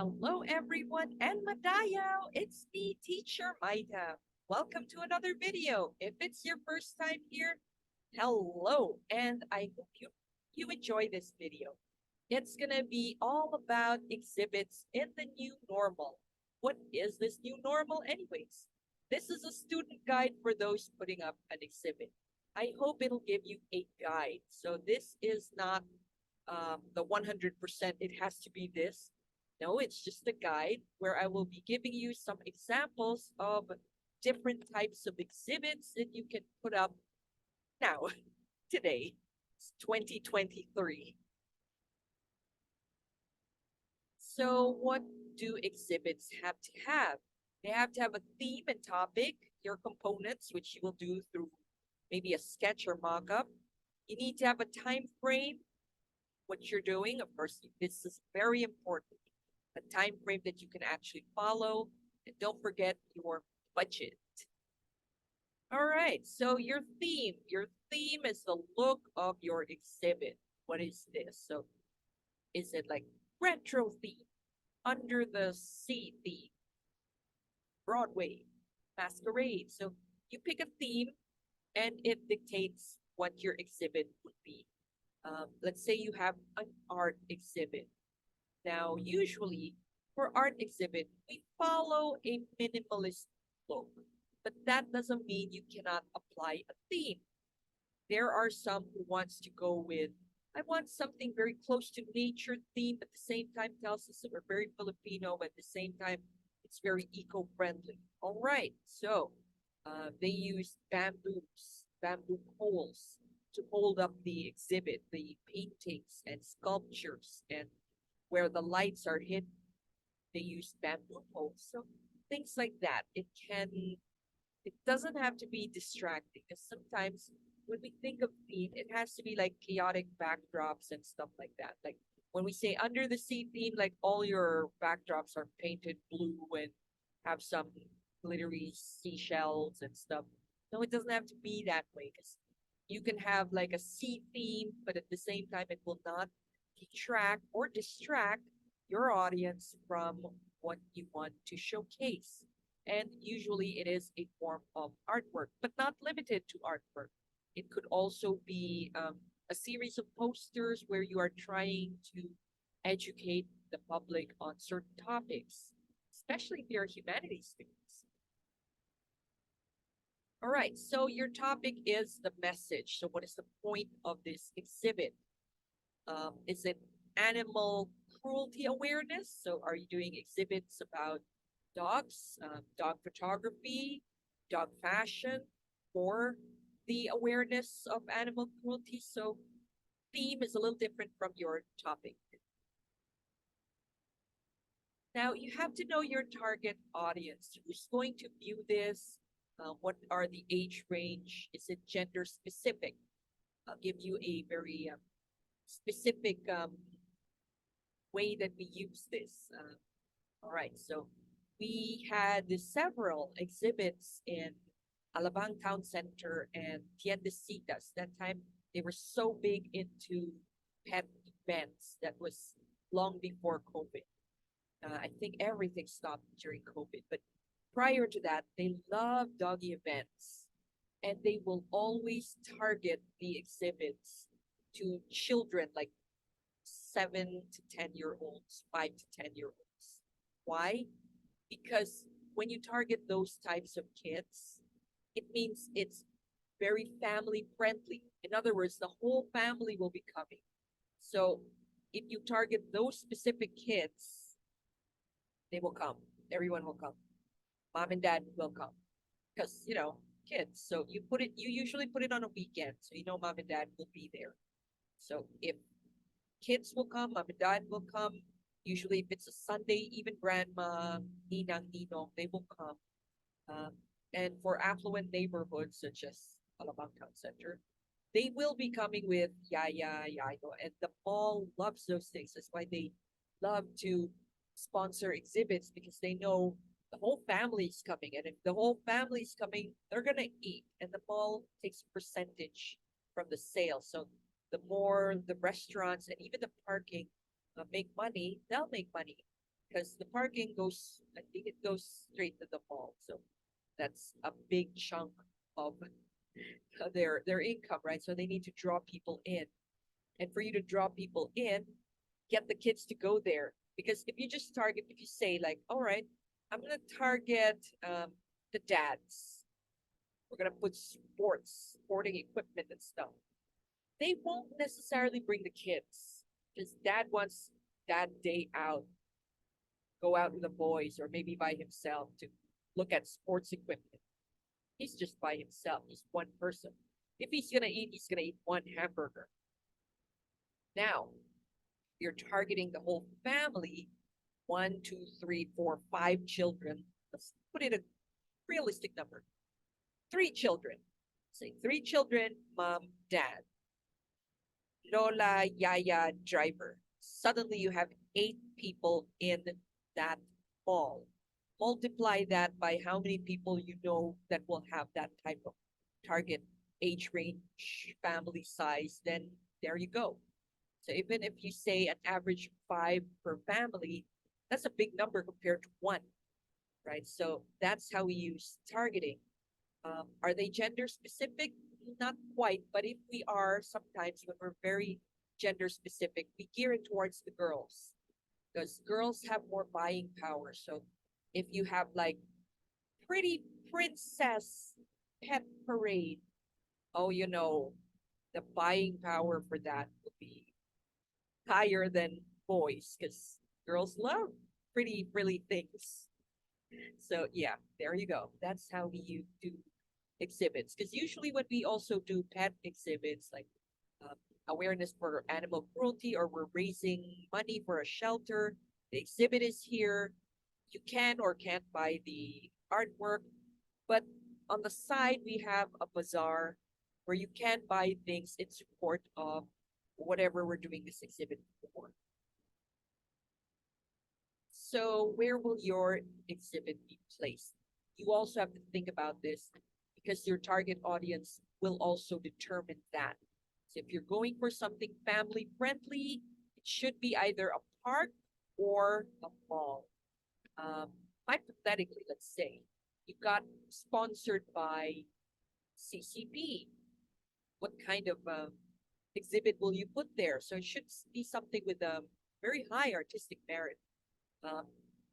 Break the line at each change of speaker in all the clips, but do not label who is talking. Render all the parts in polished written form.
Hello, everyone, and Madayaw. It's me, Teacher Maita. Welcome to another video. If it's your first time here, hello, and I hope you enjoy this video. It's gonna be all about exhibits in the new normal. What is this new normal, anyways? This is a student guide for those putting up an exhibit. I hope it'll give you a guide. So this is not the 100%, it has to be this. No, it's just a guide where I will be giving you some examples of different types of exhibits that you can put up now, today. It's 2023. So, what do exhibits have to have? They have to have a theme and topic, your components, which you will do through maybe a sketch or mock up. You need to have a time frame, what you're doing. Of course, this is very important. A time frame that you can actually follow. And don't forget your budget. All right, so your theme is the look of your exhibit. What is this? So is it like retro theme, under the sea theme, Broadway, masquerade? So you pick a theme and it dictates what your exhibit would be. Let's say you have an art exhibit. Now, usually for art exhibit, we follow a minimalist look, but that doesn't mean you cannot apply a theme. There are some who wants to go with, I want something very close to nature theme, at the same time tells us that we're very Filipino, but at the same time, it's very eco-friendly. All right, so they use bamboo poles to hold up the exhibit, the paintings and sculptures, and where the lights are hit, they use bamboo poles. So things like that. It doesn't have to be distracting because sometimes when we think of theme, it has to be like chaotic backdrops and stuff like that. Like when we say under the sea theme, like all your backdrops are painted blue and have some glittery seashells and stuff. No, it doesn't have to be that way because you can have like a sea theme, but at the same time, it will not detract or distract your audience from what you want to showcase. And usually it is a form of artwork, but not limited to artwork. It could also be a series of posters where you are trying to educate the public on certain topics, especially if you're humanities students. All right, so your topic is the message. So, what is the point of this exhibit? Is it animal cruelty awareness? So, are you doing exhibits about dogs, dog photography, dog fashion, or the awareness of animal cruelty? So, theme is a little different from your topic. Now, you have to know your target audience. Who's going to view this? What are the age range? Is it gender specific? I'll give you a very specific way that we use this. All right, so we had several exhibits in Alabang Town Center and Tiendecitas. That time they were so big into pet events. That was long before COVID. I think everything stopped during COVID, but prior to that, they loved doggy events and they will always target the exhibits to children like 7 to 10 year olds, 5 to 10 year olds. Why? Because when you target those types of kids, it means it's very family friendly. In other words, the whole family will be coming. So if you target those specific kids, they will come. Everyone will come. Mom and dad will come because kids. So you usually put it on a weekend, so mom and dad will be there. So if kids will come, mom and dad will come. Usually, if it's a Sunday, even grandma, ninang, ninong, they will come. Um, and for affluent neighborhoods such as Alabang Town Center, they will be coming with yaya, yayo, and the mall loves those things. That's why they love to sponsor exhibits because they know the whole family's coming, and if the whole family's coming, they're gonna eat, and the mall takes a percentage from the sale. So the more the restaurants and even the parking make money, they'll make money because the parking goes, I think it goes straight to the mall. So that's a big chunk of their income, right? So they need to draw people in. And for you to draw people in, get the kids to go there. Because if you just target, if you say like, all right, I'm gonna target the dads. We're gonna put sporting equipment and stuff. They won't necessarily bring the kids because dad wants that day out, go out with the boys or maybe by himself to look at sports equipment. He's just by himself. He's one person. If he's gonna eat one hamburger. Now, you're targeting the whole family, one, two, three, four, five children. Let's put it a realistic number. Three children. Say three children, mom, dad, Lola, Yaya, driver. Suddenly you have eight people in that mall. Multiply that by how many people you know that will have that type of target age range, family size, then there you go. So even if you say an average five per family, that's a big number compared to one, right? So that's how we use targeting. Are they gender specific? Not quite, but if we are, sometimes when we're very gender specific, we gear it towards the girls because girls have more buying power. So if you have like pretty princess pet parade, oh, the buying power for that would be higher than boys because girls love pretty, frilly things. So yeah, there you go. That's how we do exhibits. Because usually when we also do pet exhibits, like um, awareness for animal cruelty, or we're raising money for a shelter, the exhibit is here. You can or can't buy the artwork, but on the side we have a bazaar where you can buy things in support of whatever we're doing this exhibit for. So where will your exhibit be placed? You also have to think about this because your target audience will also determine that. So if you're going for something family friendly, it should be either a park or a mall. Um, Hypothetically, let's say you got sponsored by CCP. What kind of exhibit will you put there? So it should be something with a very high artistic merit. Um,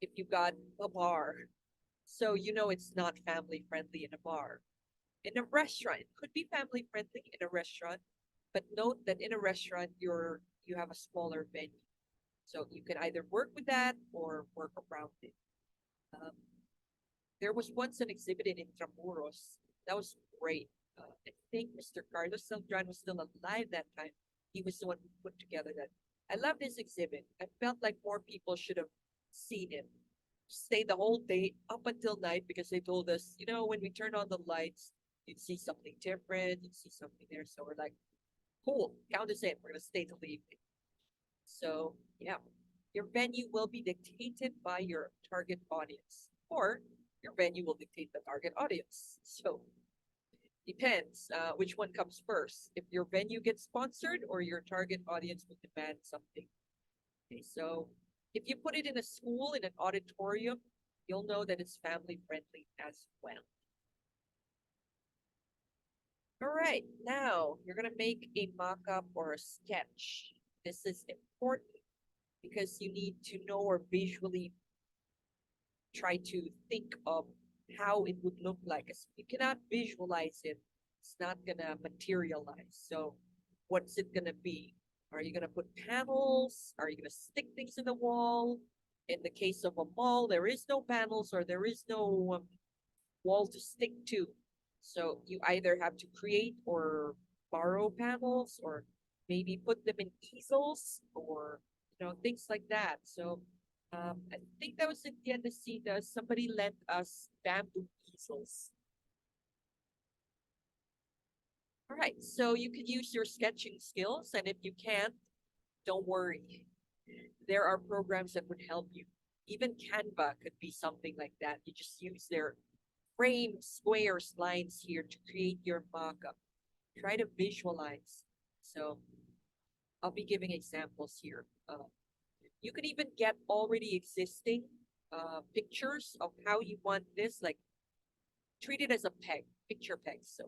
if you got a bar, so you know it's not family friendly in a bar. In a restaurant, it could be family friendly in a restaurant, but note that in a restaurant you have a smaller venue. So you can either work with that or work around it. Um, there was once an exhibit in Intramuros that was great. I think Mr. Carlos Saldran was still alive that time. He was the one who put together that. I love this exhibit. I felt like more people should have seen it. Stay the whole day up until night because they told us, when we turn on the lights, you'd see something different, you'd see something there. So we're like, cool, count us in. We're gonna stay till the evening. So yeah, your venue will be dictated by your target audience, or your venue will dictate the target audience. So depends which one comes first. If your venue gets sponsored or your target audience will demand something. Okay, so if you put it in a school, in an auditorium, you'll know that it's family friendly as well. All right, now you're gonna make a mock-up or a sketch. This is important because you need to know or visually try to think of how it would look like. As you cannot visualize it, it's not gonna materialize. So what's it gonna be? Are you gonna put panels? Are you gonna stick things in the wall? In the case of a mall, there is no panels or there is no wall to stick to. So you either have to create or borrow panels or maybe put them in easels or things like that. So I think that was in Tiendecita. Somebody lent us bamboo easels. All right, so you could use your sketching skills, and if you can't, don't worry. There are programs that would help you. Even Canva could be something like that. You just use their frames, squares, lines here to create your mock-up. Try to visualize. So I'll be giving examples here. You can even get already existing pictures of how you want this, like treat it as a peg, picture peg. So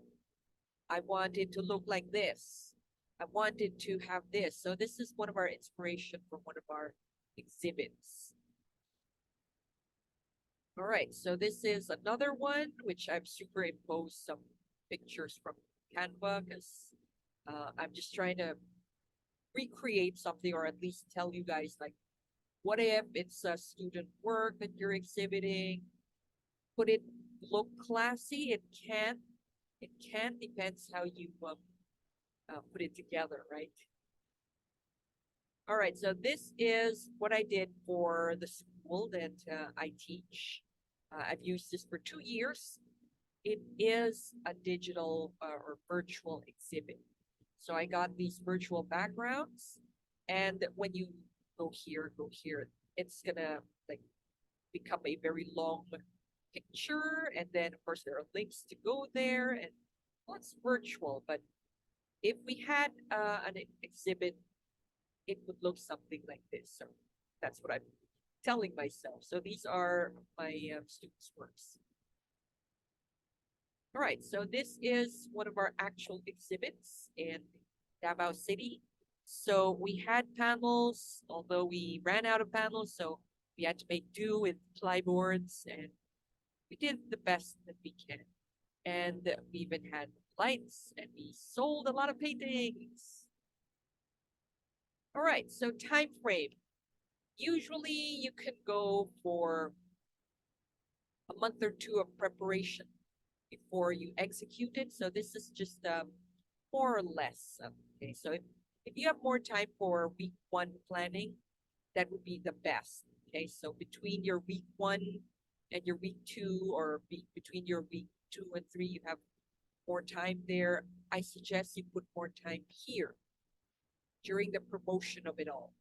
I want it to look like this. I want it to have this. So this is one of our inspiration from one of our exhibits. All right, so this is another one which I've superimposed some pictures from Canva because I'm just trying to recreate something or at least tell you guys like what if it's a student work that you're exhibiting? Could it look classy? It can. It can. Depends how you put it together, right? All right, so this is what I did for the school that I teach. I've used this for 2 years. It is a digital or virtual exhibit. So I got these virtual backgrounds, and when you go here, it's gonna like become a very long picture, and then of course there are links to go there, and well, it's virtual, but if we had an exhibit, it would look something like this. So that's what I'm telling myself. So these are my students' works. All right, so this is one of our actual exhibits in Davao City. So we had panels, although we ran out of panels, so we had to make do with plyboards, and we did the best that we can. And we even had lights, and we sold a lot of paintings. All right, so time frame. Usually you can go for a month or two of preparation before you execute it. So this is just more or less. Okay, so if you have more time for week 1 planning, that would be the best. Okay, so between your week 1 and your week 2, or between your week 2 and 3, you have more time there. I suggest you put more time here during the promotion of it all.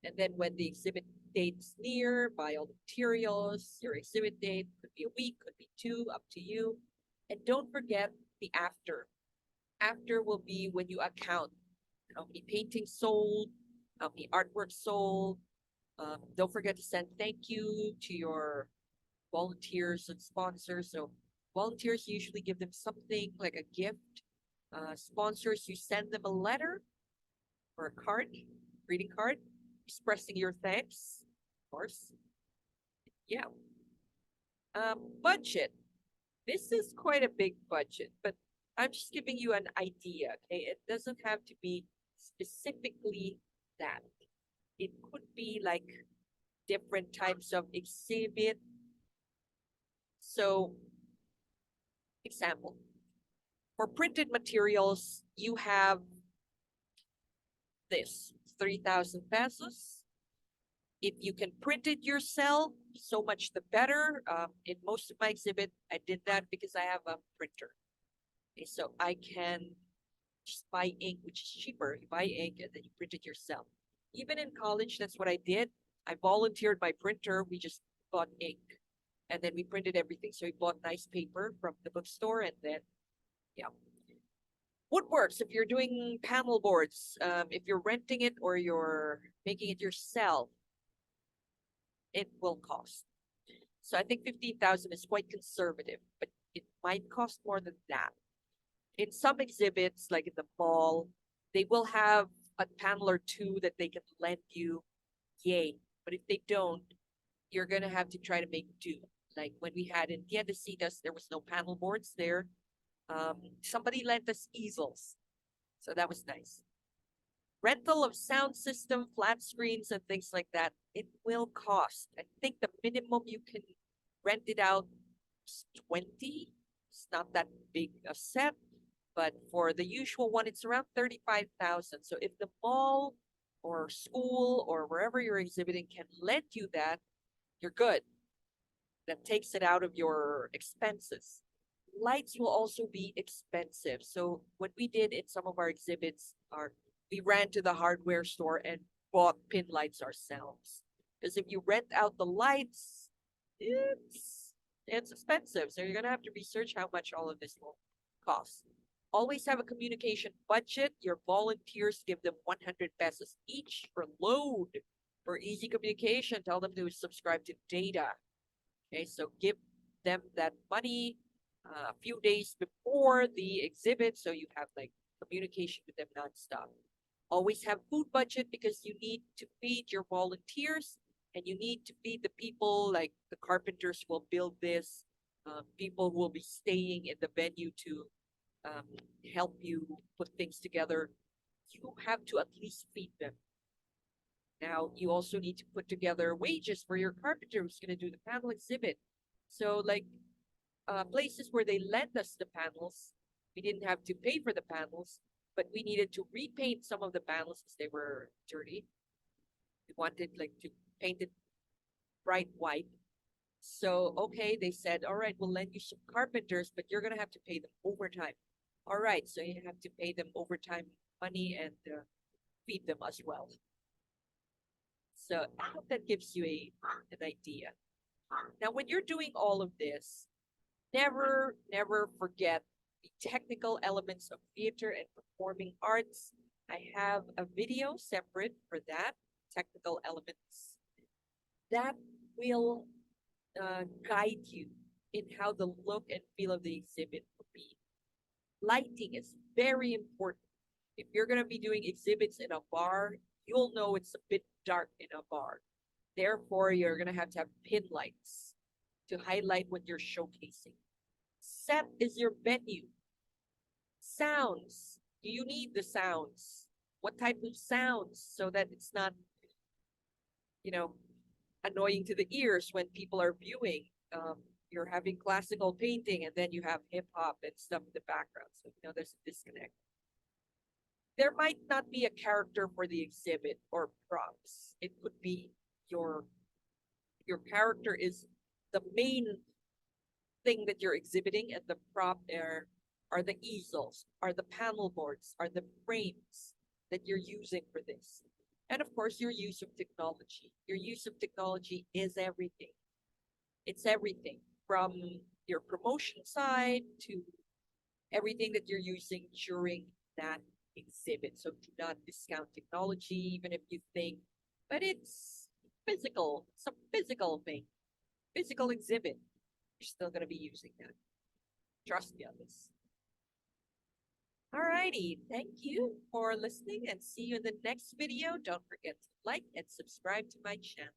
And then when the exhibit date's near, buy all the materials. Your exhibit date could be a week, could be 2, up to you. And don't forget the after. After will be when you account how many paintings sold, how many artwork sold. Don't forget to send thank you to your volunteers and sponsors. So volunteers usually give them something like a gift. Sponsors, you send them a letter or a card, greeting card, expressing your thanks, of course. Yeah. Budget. This is quite a big budget, but I'm just giving you an idea, okay? It doesn't have to be specifically that. It could be like different types of exhibit. So, example, for printed materials, you have this 3,000 pesos. If you can print it yourself, so much the better. In most of my exhibit, I did that because I have a printer. Okay, so I can just buy ink, which is cheaper. You buy ink and then you print it yourself. Even in college, that's what I did. I volunteered my printer. We just bought ink and then we printed everything. So we bought nice paper from the bookstore, and then, yeah. Woodworks, if you're doing panel boards, if you're renting it or you're making it yourself, it will cost. So I think 15,000 is quite conservative, but it might cost more than that. In some exhibits, like in the mall, they will have a panel or two that they can lend you. Yay. But if they don't, you're going to have to try to make do. Like when we had in Tiendecitas, there was no panel boards there. Somebody lent us easels. So that was nice. Rental of sound system, flat screens, and things like that, it will cost. I think the minimum you can rent it out is 20. It's not that big a set, but for the usual one, it's around 35,000. So if the mall or school or wherever you're exhibiting can lend you that, you're good. That takes it out of your expenses. Lights will also be expensive. So what we did in some of our exhibits are we ran to the hardware store and bought pin lights ourselves. Because if you rent out the lights, it's expensive. So you're gonna have to research how much all of this will cost. Always have a communication budget. Your volunteers, give them 100 pesos each for load. For easy communication, tell them to subscribe to data. Okay, so give them that money a few days before the exhibit so you have like communication with them nonstop. Always have food budget because you need to feed your volunteers and you need to feed the people like the carpenters who will build this, people who will be staying in the venue to um, help you put things together. You have to at least feed them. Now, you also need to put together wages for your carpenter who's going to do the panel exhibit. So, like places where they lend us the panels, we didn't have to pay for the panels, but we needed to repaint some of the panels because they were dirty. We wanted like to paint it bright white. So, okay, they said, all right, we'll lend you some carpenters, but you're going to have to pay them overtime. All right, so you have to pay them overtime money and feed them as well. So I hope that gives you an idea. Now, when you're doing all of this, never forget the technical elements of theater and performing arts. I have a video separate for that, technical elements, that will guide you in how the look and feel of the exhibit will be. Lighting is very important. If you're going to be doing exhibits in a bar, you'll know it's a bit dark in a bar. Therefore, you're going to have pin lights to highlight what you're showcasing. Set is your venue. Sounds. Do you need the sounds? What type of sounds so that it's not, you know, annoying to the ears when people are viewing? You're having classical painting and then you have hip hop and stuff in the background. So, there's a disconnect. There might not be a character for the exhibit or props. It could be your your character is the main thing that you're exhibiting, and the prop are the easels, are the panel boards, are the frames that you're using for this. And of course, your use of technology. Your use of technology is everything. It's everything from your promotion side to everything that you're using during that exhibit. So do not discount technology, even if you think, but it's physical, it's a physical thing, physical exhibit. You're still going to be using that. Trust me on this. Alrighty, thank you for listening and see you in the next video. Don't forget to like and subscribe to my channel.